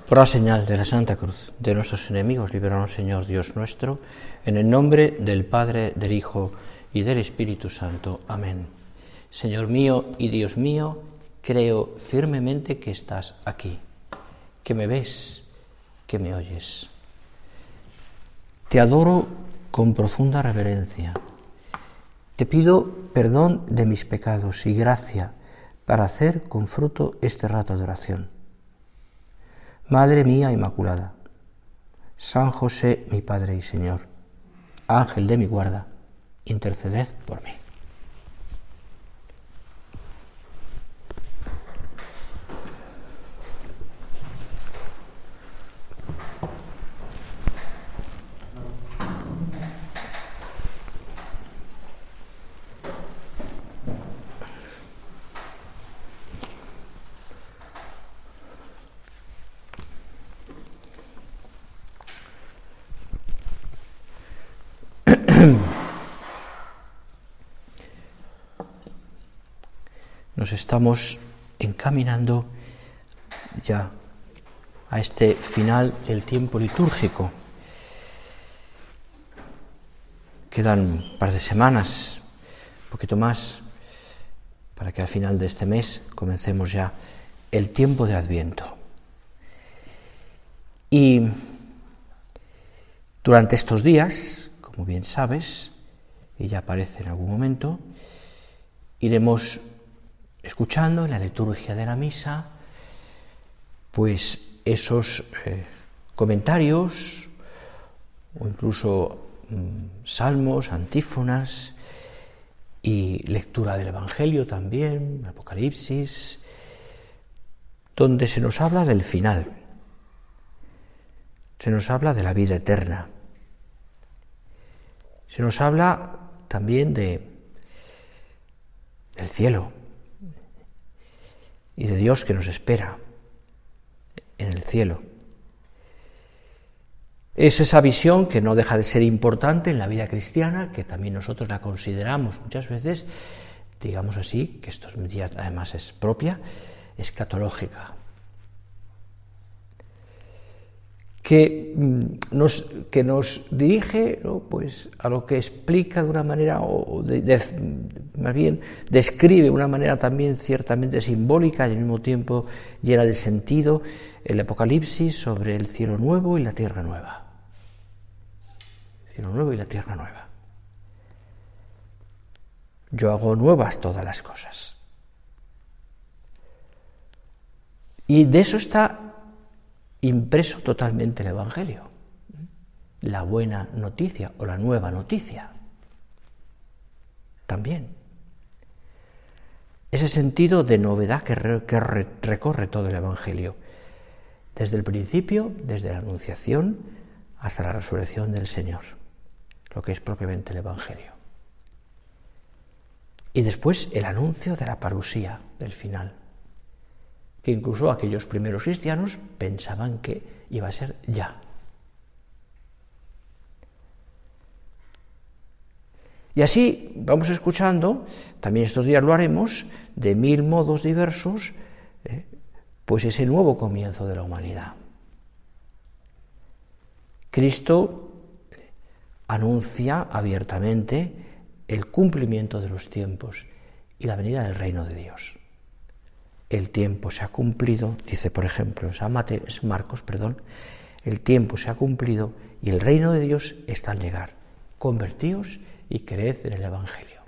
Por la señal de la Santa Cruz de nuestros enemigos, líbranos, Señor Dios nuestro, en el nombre del Padre, del Hijo y del Espíritu Santo. Amén. Señor mío y Dios mío, creo firmemente que estás aquí, que me ves, que me oyes. Te adoro con profunda reverencia. Te pido perdón de mis pecados y gracia para hacer con fruto este rato de oración. Madre mía Inmaculada, San José, mi Padre y Señor, Ángel de mi guarda, interceded por mí. Nos estamos encaminando ya a este final del tiempo litúrgico. Quedan un par de semanas, un poquito más, para que al final de este mes comencemos ya el tiempo de Adviento. Y durante estos días, como bien sabes, y ya aparece en algún momento, iremos escuchando en la liturgia de la misa, pues esos comentarios o incluso salmos, antífonas y lectura del Evangelio también, Apocalipsis, donde se nos habla del final, se nos habla de la vida eterna, se nos habla también del cielo y de Dios que nos espera en el cielo. Es esa visión que no deja de ser importante en la vida cristiana, que también nosotros la consideramos muchas veces, digamos así, que estos días además es propia, escatológica, que nos dirige, ¿no?, pues a lo que explica de una manera, más bien describe de una manera también ciertamente simbólica y al mismo tiempo llena de sentido el Apocalipsis sobre el cielo nuevo y la tierra nueva. El cielo nuevo y la tierra nueva. Yo hago nuevas todas las cosas. Y de eso está impreso totalmente el Evangelio, la buena noticia o la nueva noticia. También. Ese sentido de novedad que recorre todo el Evangelio, desde el principio, desde la Anunciación, hasta la resurrección del Señor, lo que es propiamente el Evangelio. Y después el anuncio de la parusía, del final, que incluso aquellos primeros cristianos pensaban que iba a ser ya. Y así vamos escuchando, también estos días lo haremos, de 1000 modos diversos, pues ese nuevo comienzo de la humanidad. Cristo anuncia abiertamente el cumplimiento de los tiempos y la venida del reino de Dios. El tiempo se ha cumplido, dice por ejemplo en Marcos, el tiempo se ha cumplido y el reino de Dios está al llegar. Convertíos y creed en el Evangelio.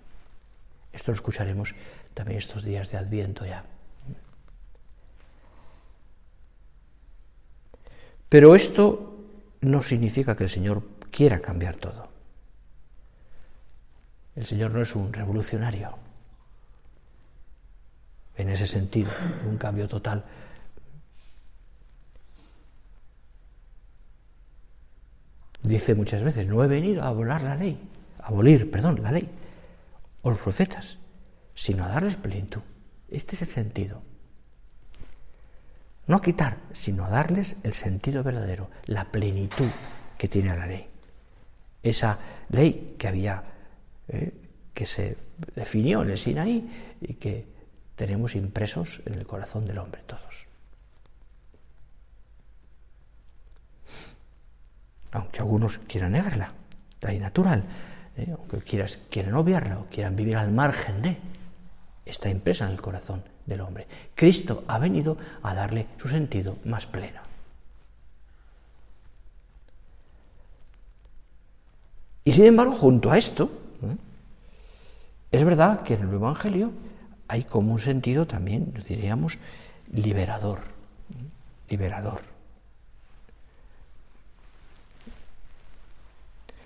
Esto lo escucharemos también estos días de Adviento ya. Pero esto no significa que el Señor quiera cambiar todo. El Señor no es un revolucionario. En ese sentido, un cambio total. Dice muchas veces, no he venido a abolir la ley, o los profetas, sino a darles plenitud. Este es el sentido. No a quitar, sino a darles el sentido verdadero, la plenitud que tiene la ley. Esa ley que había, que se definió en el Sinaí y que tenemos impresos en el corazón del hombre todos. aunque algunos quieran negarla, la ley natural, aunque quieran obviarla o quieran vivir al margen de, está impresa en el corazón del hombre. Cristo ha venido a darle su sentido más pleno. Y sin embargo, junto a esto, es verdad que en el Evangelio hay como un sentido también, diríamos, liberador.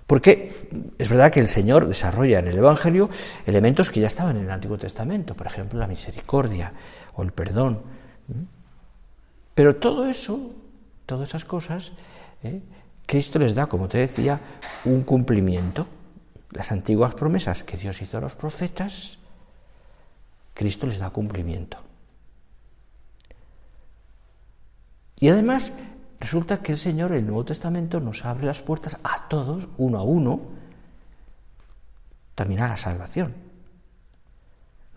Porque es verdad que el Señor desarrolla en el Evangelio elementos que ya estaban en el Antiguo Testamento, por ejemplo, la misericordia o el perdón. Pero todo eso, todas esas cosas, Cristo les da, como te decía, un cumplimiento. Las antiguas promesas que Dios hizo a los profetas, Cristo les da cumplimiento. Y además, resulta que el Señor, en el Nuevo Testamento, nos abre las puertas a todos, uno a uno, también a la salvación.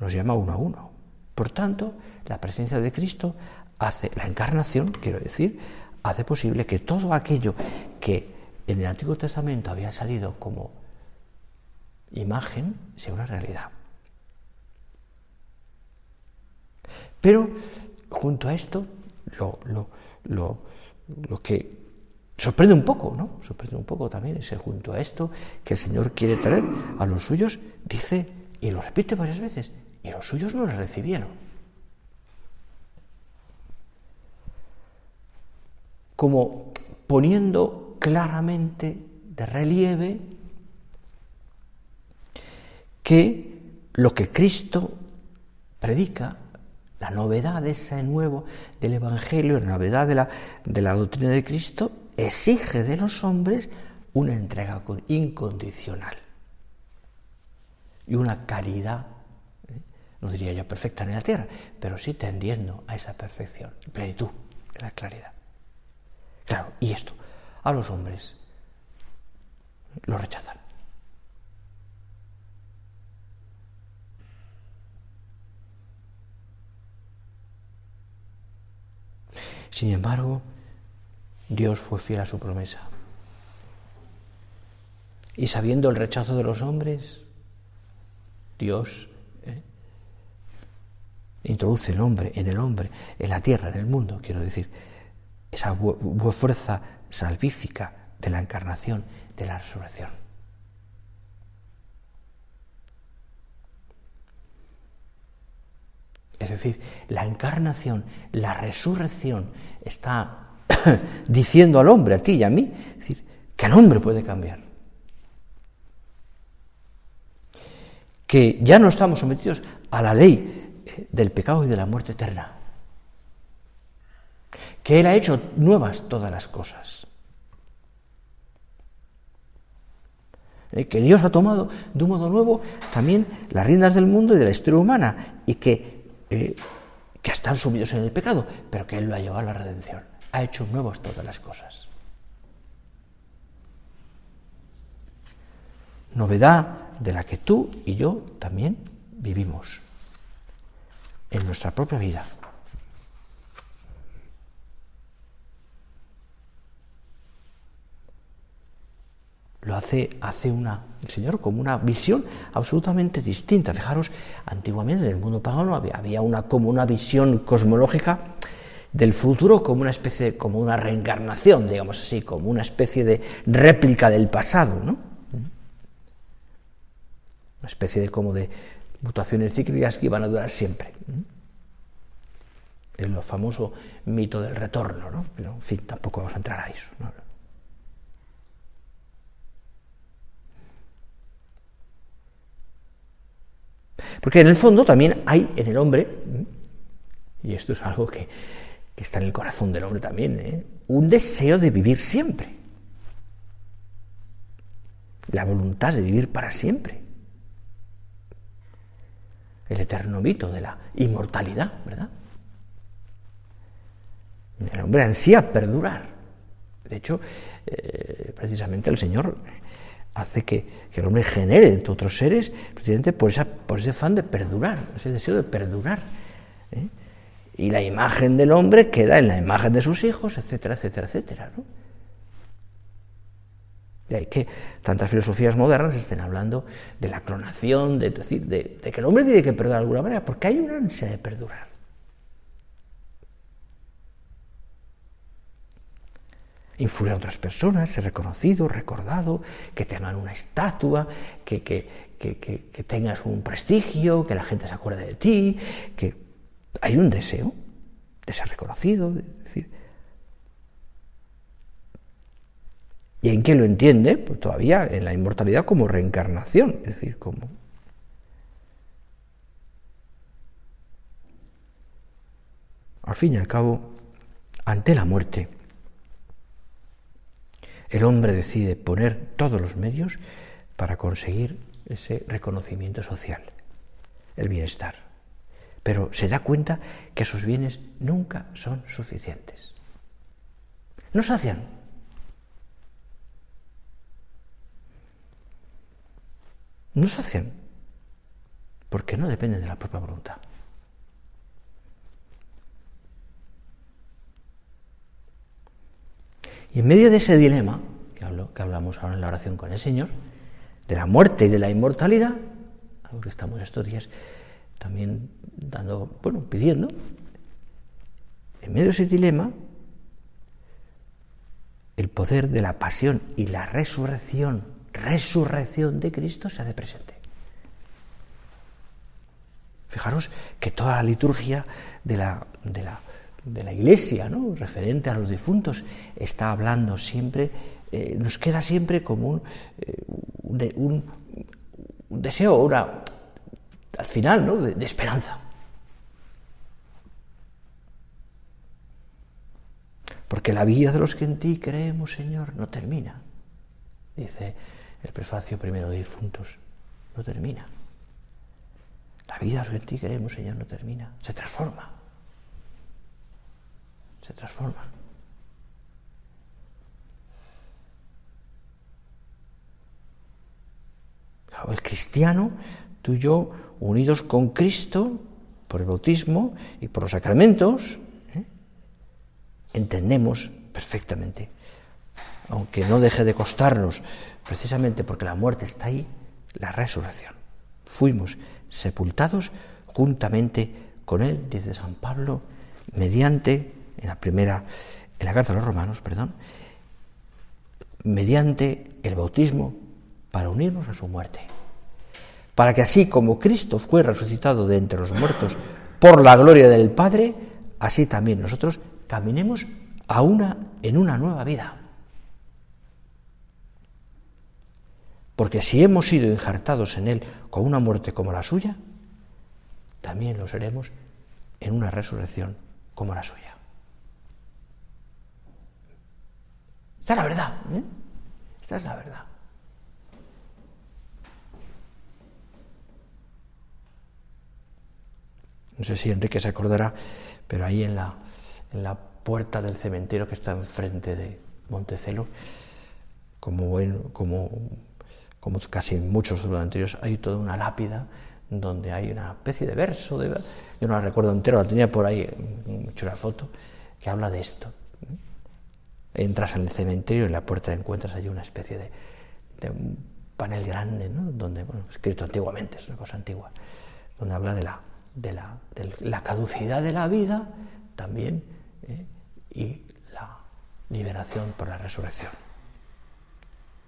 Nos llama uno a uno. Por tanto, la presencia de Cristo hace, la encarnación, quiero decir, hace posible que todo aquello que en el Antiguo Testamento había salido como imagen sea una realidad. Pero, junto a esto, lo que sorprende un poco, ¿no? Sorprende un poco también es que junto a esto que el Señor quiere traer a los suyos, dice, y lo repite varias veces, y los suyos no le recibieron. Como poniendo claramente de relieve que lo que Cristo predica, la novedad de ese nuevo del Evangelio, la novedad de la doctrina de Cristo, exige de los hombres una entrega incondicional y una caridad, no diría yo perfecta en la tierra, pero sí tendiendo a esa perfección, plenitud, la claridad. Claro, y esto a los hombres lo rechazan. Sin embargo, Dios fue fiel a su promesa. Y sabiendo el rechazo de los hombres, Dios introduce el hombre, en la tierra, en el mundo, quiero decir, esa fuerza salvífica de la encarnación, de la resurrección. Es decir, la encarnación, la resurrección está diciendo al hombre, a ti y a mí, es decir, que el hombre puede cambiar. Que ya no estamos sometidos a la ley del pecado y de la muerte eterna. Que Él ha hecho nuevas todas las cosas. Que Dios ha tomado de un modo nuevo también las riendas del mundo y de la historia humana y que están sumidos en el pecado, pero que Él lo ha llevado a la redención. Ha hecho nuevas todas las cosas. Novedad de la que tú y yo también vivimos en nuestra propia vida. Lo hace el Señor como una visión absolutamente distinta. Fijaros, antiguamente en el mundo pagano había como una visión cosmológica del futuro como una especie, como una reencarnación, digamos así, como una especie de réplica del pasado, ¿no? Una especie de mutaciones cíclicas que iban a durar siempre. El famoso mito del retorno, ¿no? Pero, en fin, tampoco vamos a entrar a eso, ¿no? Porque en el fondo también hay en el hombre, y esto es algo que está en el corazón del hombre también, un deseo de vivir siempre. La voluntad de vivir para siempre. El eterno mito de la inmortalidad, ¿verdad? El hombre ansía perdurar. De hecho, precisamente el Señor hace que el hombre genere entre otros seres, precisamente por ese afán de perdurar, ese deseo de perdurar. Y la imagen del hombre queda en la imagen de sus hijos, etcétera, etcétera, etcétera, ¿no? De ahí que tantas filosofías modernas estén hablando de la clonación, de que el hombre tiene que perdurar de alguna manera, porque hay una ansia de perdurar. Influir a otras personas, ser reconocido, recordado, que tengan una estatua, que tengas un prestigio, que la gente se acuerde de ti, que hay un deseo de ser reconocido, de decir. ¿Y en qué lo entiende? Pues todavía en la inmortalidad como reencarnación, es decir, como... Al fin y al cabo, ante la muerte, el hombre decide poner todos los medios para conseguir ese reconocimiento social, el bienestar. Pero se da cuenta que esos bienes nunca son suficientes. No sacian. No sacian, porque no dependen de la propia voluntad. Y en medio de ese dilema, que hablamos ahora en la oración con el Señor, de la muerte y de la inmortalidad, algo que estamos estos días también pidiendo, en medio de ese dilema, el poder de la pasión y la resurrección de Cristo se hace presente. Fijaros que toda la liturgia de la Iglesia, ¿no?, referente a los difuntos, está hablando siempre, nos queda siempre como un deseo, al final, ¿no?, de esperanza. Porque la vida de los que en ti creemos, Señor, no termina. Dice el prefacio primero de difuntos, no termina. La vida de los que en ti creemos, Señor, no termina, se transforma. Se transforma. El cristiano, tú y yo, unidos con Cristo por el bautismo y por los sacramentos, entendemos perfectamente, aunque no deje de costarnos, precisamente porque la muerte está ahí, la resurrección. Fuimos sepultados juntamente con Él, dice San Pablo, mediante, en la carta a los Romanos, mediante el bautismo para unirnos a su muerte. Para que así como Cristo fue resucitado de entre los muertos por la gloria del Padre, así también nosotros caminemos en una nueva vida. Porque si hemos sido injertados en Él con una muerte como la suya, también lo seremos en una resurrección como la suya. Esta es la verdad, Esta es la verdad. No sé si Enrique se acordará, pero ahí en la puerta del cementerio que está enfrente de Montecelo, como casi en muchos de los anteriores, hay toda una lápida donde hay una especie de verso, yo no la recuerdo entero, la tenía por ahí, he hecho una foto, que habla de esto. Entras en el cementerio y en la puerta encuentras allí una especie de un panel grande, ¿no?, donde, escrito antiguamente, es una cosa antigua, donde habla de la caducidad de la vida también, y la liberación por la resurrección.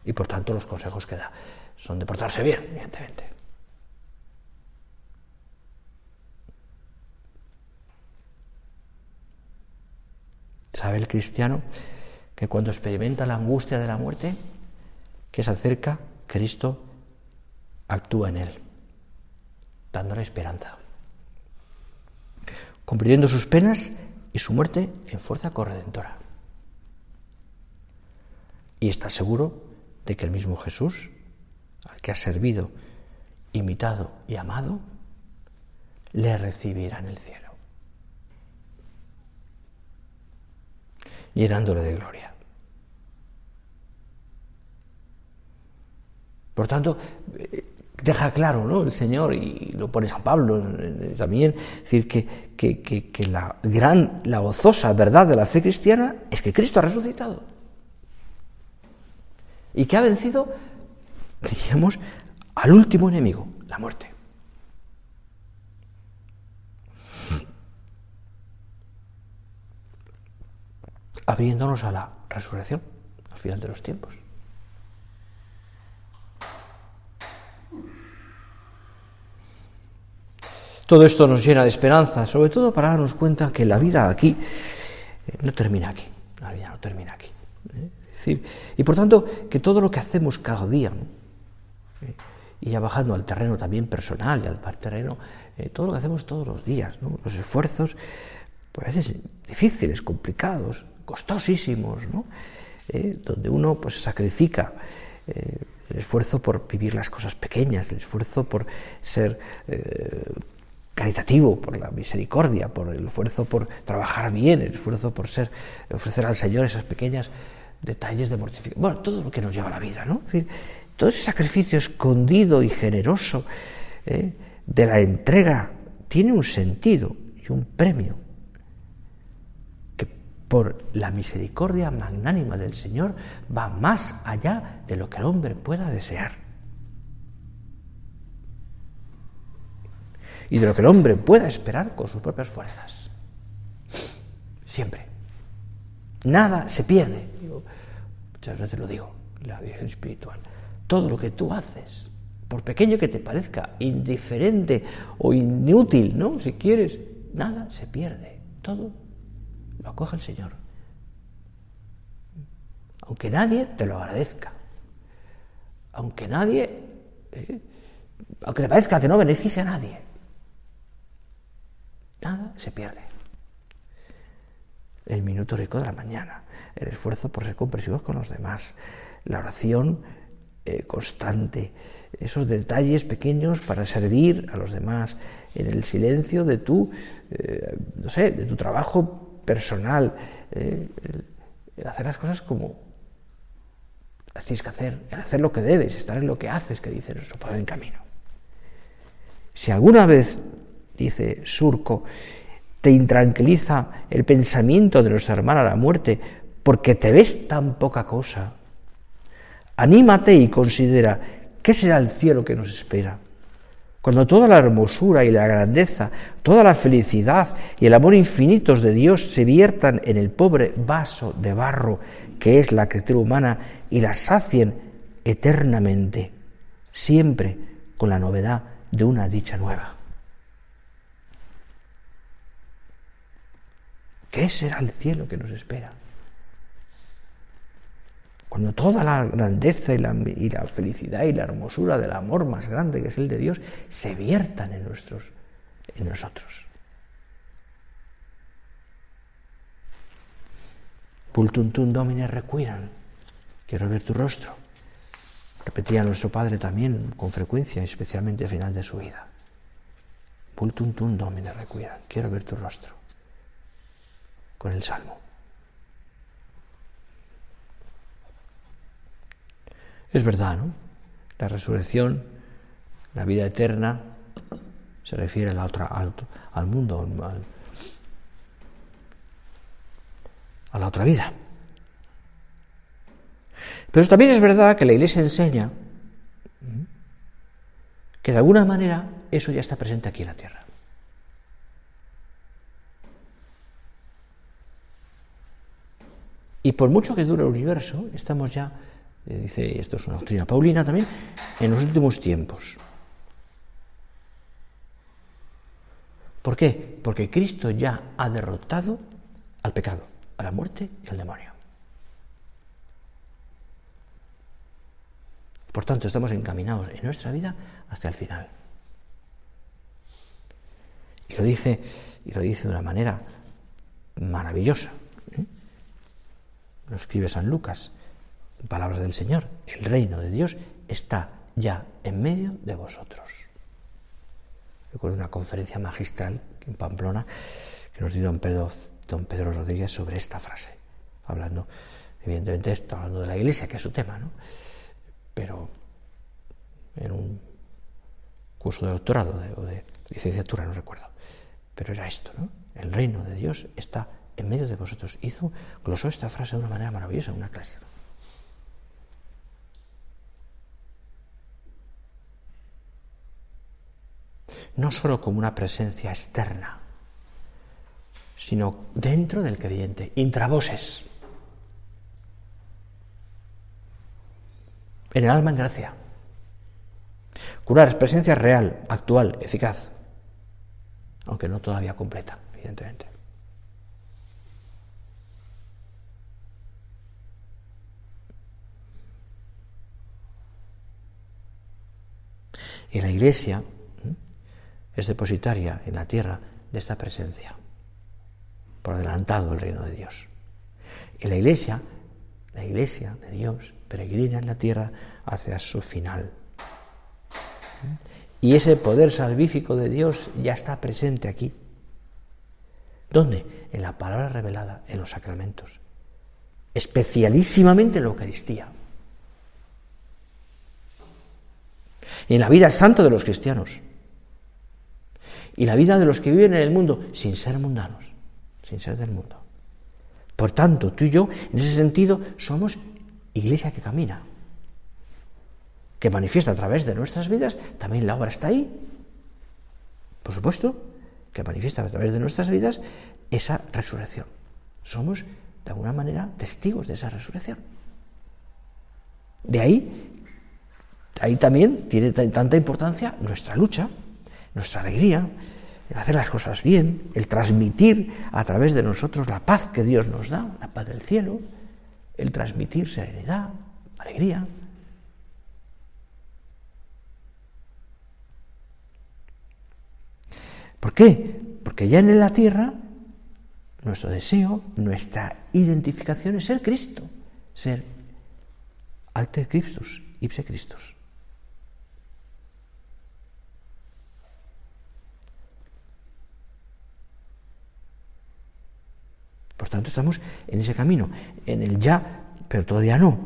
Y por tanto los consejos que da son de portarse bien, evidentemente. ¿Sabe el cristiano que cuando experimenta la angustia de la muerte, que se acerca, Cristo actúa en él, dándole esperanza, convirtiendo sus penas y su muerte en fuerza corredentora? Y está seguro de que el mismo Jesús, al que ha servido, imitado y amado, le recibirá en el cielo, llenándole de gloria. Por tanto, deja claro, ¿no?, el Señor, y lo pone San Pablo también, es decir, que la gozosa verdad de la fe cristiana es que Cristo ha resucitado. y que ha vencido, diríamos, al último enemigo, la muerte. Abriéndonos a la resurrección, al final de los tiempos. Todo esto nos llena de esperanza, sobre todo para darnos cuenta que la vida aquí no termina aquí, la vida no termina aquí. Es decir, y por tanto, que todo lo que hacemos cada día, y ya bajando al terreno también personal y al terreno, todo lo que hacemos todos los días, ¿no? Los esfuerzos, pues a veces difíciles, complicados, costosísimos, ¿no? Donde uno pues sacrifica el esfuerzo por vivir las cosas pequeñas, el esfuerzo por ser caritativo, por la misericordia, por el esfuerzo por trabajar bien, el esfuerzo por ofrecer al Señor esas pequeñas detalles de mortificación. Bueno, todo lo que nos lleva a la vida, ¿no? Es decir, todo ese sacrificio escondido y generoso de la entrega tiene un sentido y un premio que por la misericordia magnánima del Señor va más allá de lo que el hombre pueda desear. Y de lo que el hombre pueda esperar con sus propias fuerzas. Siempre. Nada se pierde. Muchas veces lo digo, la dirección espiritual. Todo lo que tú haces, por pequeño que te parezca, indiferente o inútil, ¿no? Si quieres, nada se pierde. Todo lo acoge el Señor. Aunque nadie te lo agradezca. Aunque te parezca que no beneficia a nadie. Nada se pierde. El minuto rico de la mañana, el esfuerzo por ser comprensivos con los demás, la oración constante, esos detalles pequeños para servir a los demás, en el silencio de tu trabajo personal, el hacer las cosas como las tienes que hacer, el hacer lo que debes, estar en lo que haces, que dice nuestro Padre en camino. Si alguna vez, dice Surco, te intranquiliza el pensamiento de nuestra hermana la muerte porque te ves tan poca cosa, anímate y considera qué será el cielo que nos espera. Cuando toda la hermosura y la grandeza, toda la felicidad y el amor infinitos de Dios se viertan en el pobre vaso de barro que es la criatura humana y la sacien eternamente, siempre con la novedad de una dicha nueva. ¿Qué será el cielo que nos espera? Cuando toda la grandeza y la felicidad y la hermosura del amor más grande, que es el de Dios, se viertan en nosotros. Pultuntum Domine requiram, quiero ver tu rostro. Repetía nuestro Padre también con frecuencia, especialmente al final de su vida. Pultuntum Domine requiram, quiero ver tu rostro. Con el Salmo. Es verdad, ¿no? La resurrección, la vida eterna, se refiere al mundo, a la otra vida. Pero también es verdad que la Iglesia enseña que de alguna manera eso ya está presente aquí en la tierra. Y por mucho que dure el universo, estamos ya, dice, esto es una doctrina paulina también, en los últimos tiempos. ¿Por qué? Porque Cristo ya ha derrotado al pecado, a la muerte y al demonio. Por tanto, estamos encaminados en nuestra vida hasta el final. Y lo dice de una manera maravillosa. Lo escribe San Lucas, palabras del Señor. El reino de Dios está ya en medio de vosotros. Recuerdo una conferencia magistral en Pamplona que nos dio don Pedro Rodríguez sobre esta frase. Hablando, evidentemente, está hablando de la Iglesia, que es su tema, ¿no? Pero en un curso de doctorado o de licenciatura, no recuerdo. Pero era esto, ¿no? El reino de Dios está en medio de vosotros. Glosó esta frase de una manera maravillosa en una clase. no solo como una presencia externa, sino dentro del creyente, intravoses, en el alma en gracia. Curar es presencia real, actual, eficaz, aunque no todavía completa, evidentemente. Y la Iglesia es depositaria en la tierra de esta presencia, por adelantado el reino de Dios. Y la Iglesia de Dios, peregrina en la tierra hacia su final. Y ese poder salvífico de Dios ya está presente aquí. ¿Dónde? En la palabra revelada, en los sacramentos. Especialísimamente en la Eucaristía. Y en la vida santa de los cristianos. Y la vida de los que viven en el mundo sin ser mundanos, sin ser del mundo. Por tanto, tú y yo, en ese sentido, somos iglesia que camina, que manifiesta a través de nuestras vidas, también la obra está ahí, por supuesto, que manifiesta a través de nuestras vidas esa resurrección. Somos, de alguna manera, testigos de esa resurrección. De ahí también tiene tanta importancia nuestra lucha, nuestra alegría, el hacer las cosas bien, el transmitir a través de nosotros la paz que Dios nos da, la paz del cielo, el transmitir serenidad, alegría. ¿Por qué? Porque ya en la tierra nuestro deseo, nuestra identificación es ser Cristo, ser alter Christus, ipse Christus. Por tanto, estamos en ese camino, en el ya, pero todavía no.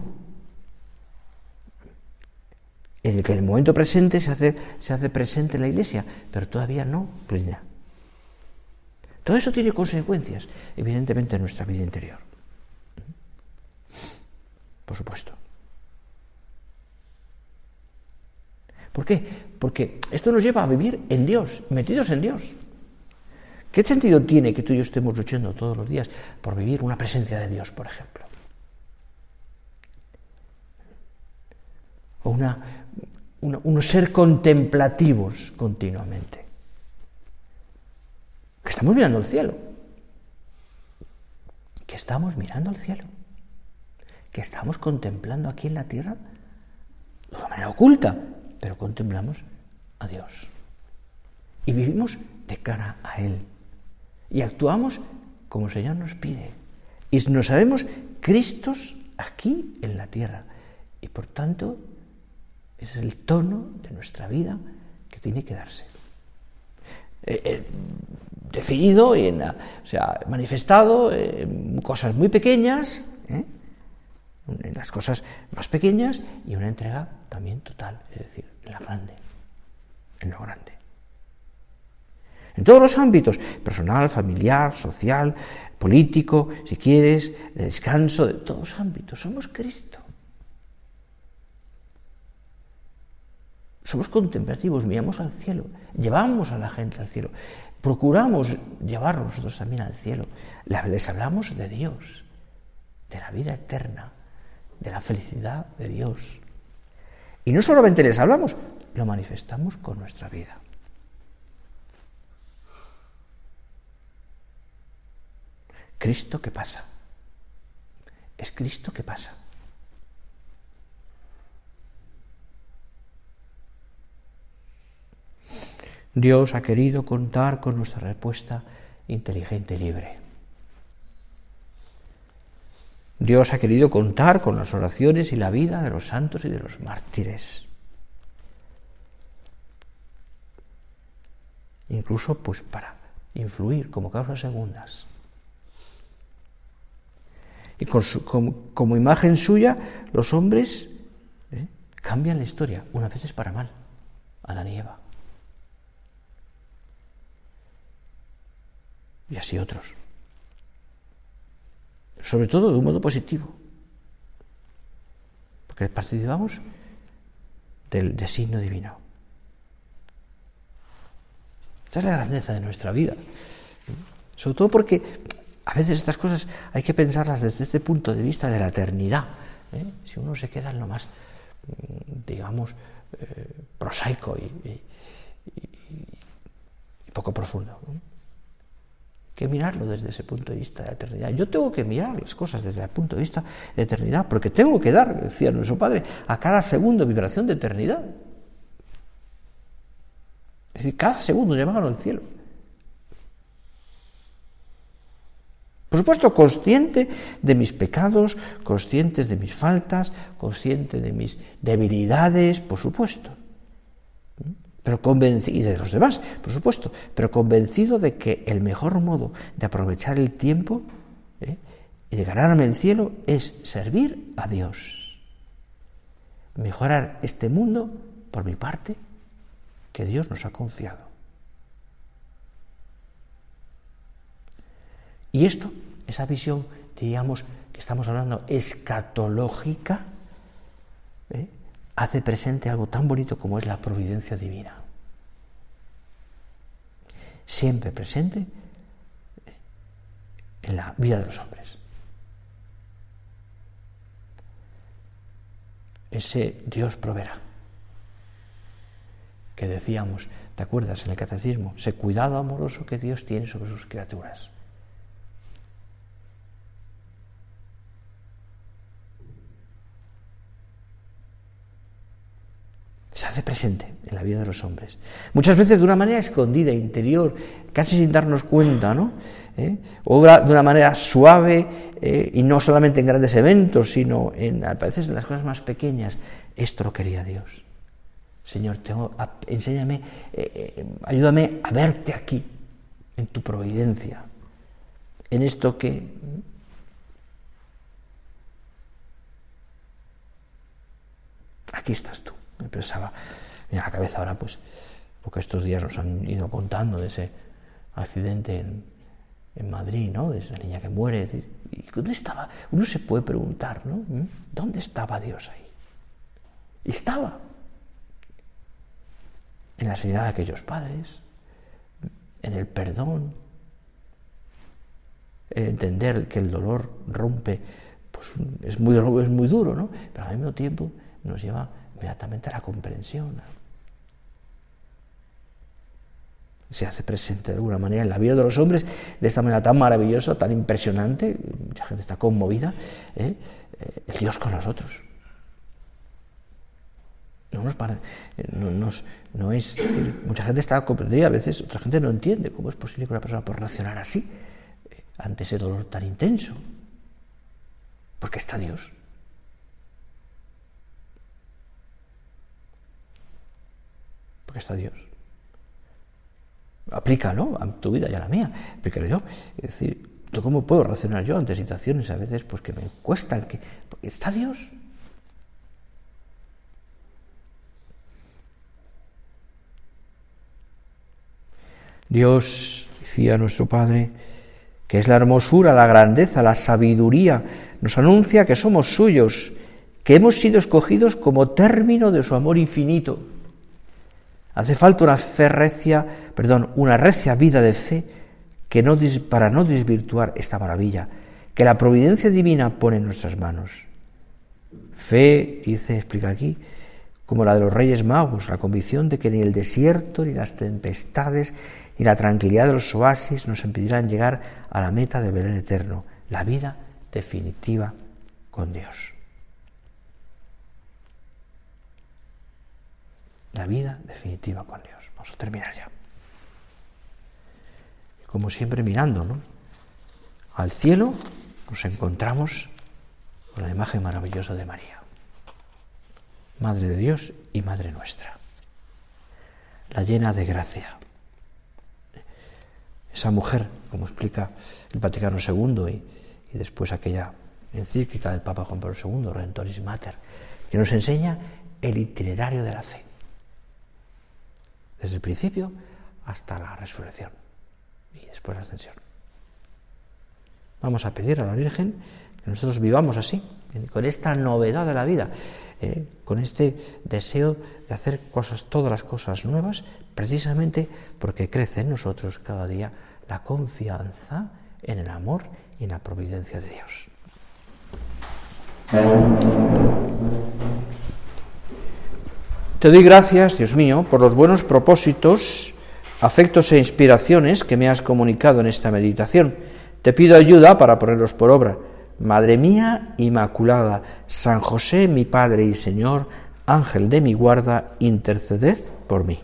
En el que en el momento presente se hace presente la Iglesia, pero todavía no plena. Todo eso tiene consecuencias, evidentemente, en nuestra vida interior. Por supuesto. ¿Por qué? Porque esto nos lleva a vivir en Dios, metidos en Dios. ¿Qué sentido tiene que tú y yo estemos luchando todos los días por vivir una presencia de Dios, por ejemplo? O unos ser contemplativos continuamente. Que estamos mirando al cielo. Que estamos mirando al cielo. Que estamos contemplando aquí en la tierra de una manera oculta, pero contemplamos a Dios. Y vivimos de cara a Él. Y actuamos como el Señor nos pide. Y nos sabemos Cristos aquí en la tierra. Y por tanto, ese es el tono de nuestra vida que tiene que darse. Definido y manifestado en cosas muy pequeñas, en las cosas más pequeñas, y una entrega también total, es decir, en la grande, en lo grande. En todos los ámbitos, personal, familiar, social, político, si quieres, de descanso, de todos los ámbitos, somos Cristo. Somos contemplativos, miramos al cielo, llevamos a la gente al cielo, procuramos llevarlos nosotros también al cielo. Les hablamos de Dios, de la vida eterna, de la felicidad de Dios. Y no solamente les hablamos, lo manifestamos con nuestra vida. Cristo que pasa. Es Cristo que pasa. Dios ha querido contar con nuestra respuesta inteligente y libre. Dios ha querido contar con las oraciones y la vida de los santos y de los mártires. Incluso pues para influir como causas segundas. Y como imagen suya, los hombres cambian la historia, unas veces para mal, Adán y Eva. Y así otros. Sobre todo de un modo positivo. Porque participamos del designio divino. Esta es la grandeza de nuestra vida. Sobre todo porque a veces estas cosas hay que pensarlas desde este punto de vista de la eternidad. Si uno se queda en lo más, digamos, prosaico y poco profundo, ¿no? Hay que mirarlo desde ese punto de vista de la eternidad. Yo tengo que mirar las cosas desde el punto de vista de eternidad, porque tengo que dar, decía nuestro Padre, a cada segundo vibración de eternidad. Es decir, cada segundo llamado al cielo. Por supuesto, consciente de mis pecados, consciente de mis faltas, consciente de mis debilidades, por supuesto. Pero convencido, y de los demás, por supuesto, pero convencido de que el mejor modo de aprovechar el tiempo y de ganarme el cielo es servir a Dios. Mejorar este mundo, por mi parte, que Dios nos ha confiado. Y esto, esa visión, diríamos, que estamos hablando escatológica, hace presente algo tan bonito como es la providencia divina. Siempre presente en la vida de los hombres. Ese Dios proveerá, que decíamos, ¿te acuerdas en el catecismo? Ese cuidado amoroso que Dios tiene sobre sus criaturas. Se hace presente en la vida de los hombres. Muchas veces de una manera escondida, interior, casi sin darnos cuenta, ¿no? Obra de una manera suave y no solamente en grandes eventos, sino a veces en las cosas más pequeñas. Esto lo quería Dios. Señor, enséñame, ayúdame a verte aquí, en tu providencia, en esto que... Aquí estás tú. Me pensaba en la cabeza ahora, pues, porque estos días nos han ido contando de ese accidente en Madrid, ¿no? De esa niña que muere. ¿Y dónde estaba? Uno se puede preguntar, ¿no? ¿Dónde estaba Dios ahí? Y estaba en la sanidad de aquellos padres, en el perdón, en entender que el dolor rompe, pues es muy duro, ¿no? Pero al mismo tiempo nos lleva inmediatamente a la comprensión. Se hace presente de alguna manera en la vida de los hombres de esta manera tan maravillosa, tan impresionante, mucha gente está conmovida, el Dios con nosotros. No es decir, mucha gente está comprendida, a veces otra gente no entiende cómo es posible que una persona pueda reaccionar así ante ese dolor tan intenso, porque está Dios. Porque está Dios. Aplícalo a tu vida y a la mía. Aplícalo yo. Es decir, ¿cómo puedo reaccionar yo ante situaciones a veces pues que me cuestan? Porque está Dios. Dios, decía nuestro Padre, que es la hermosura, la grandeza, la sabiduría, nos anuncia que somos suyos, que hemos sido escogidos como término de su amor infinito. Hace falta una recia vida de fe para no desvirtuar esta maravilla que la providencia divina pone en nuestras manos. Fe, explica aquí, como la de los Reyes Magos, la convicción de que ni el desierto, ni las tempestades, ni la tranquilidad de los oasis nos impedirán llegar a la meta de Belén eterno, la vida definitiva con Dios. La vida definitiva con Dios. Vamos a terminar ya. Y como siempre mirando, ¿no?, al cielo, nos encontramos con la imagen maravillosa de María, Madre de Dios y Madre nuestra, la llena de gracia. Esa mujer, como explica el Vaticano II y después aquella encíclica del Papa Juan Pablo II, Redentoris Mater, que nos enseña el itinerario de la fe, desde el principio hasta la resurrección y después la ascensión. Vamos a pedir a la Virgen que nosotros vivamos así, con esta novedad de la vida, con este deseo de hacer todas las cosas nuevas, precisamente porque crece en nosotros cada día la confianza en el amor y en la providencia de Dios. Te doy gracias, Dios mío, por los buenos propósitos, afectos e inspiraciones que me has comunicado en esta meditación. Te pido ayuda para ponerlos por obra. Madre mía Inmaculada, San José, mi Padre y Señor, Ángel de mi guarda, interceded por mí.